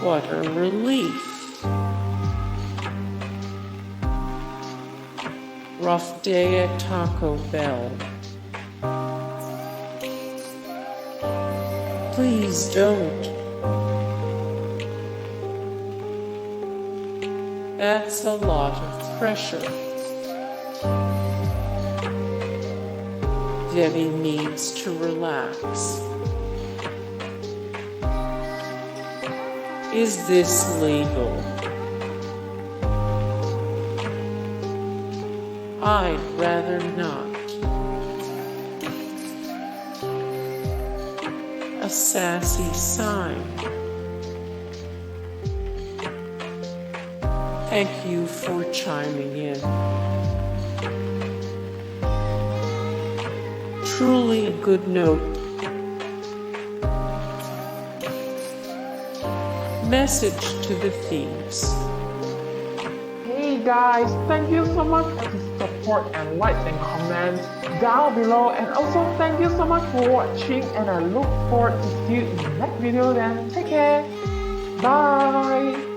What a relief. Rough day at Taco Bell. Please don't. That's a lot of pressure. Debbie needs to relax. Is this legal? I'd rather not. A sassy sign. Thank you for chiming in. Truly a good note. Message to the Thieves. Hey guys, thank you so much for the support and likes and comments down below, and also thank you so much for watching, and I look forward to see you in the next video then. Take care. Bye.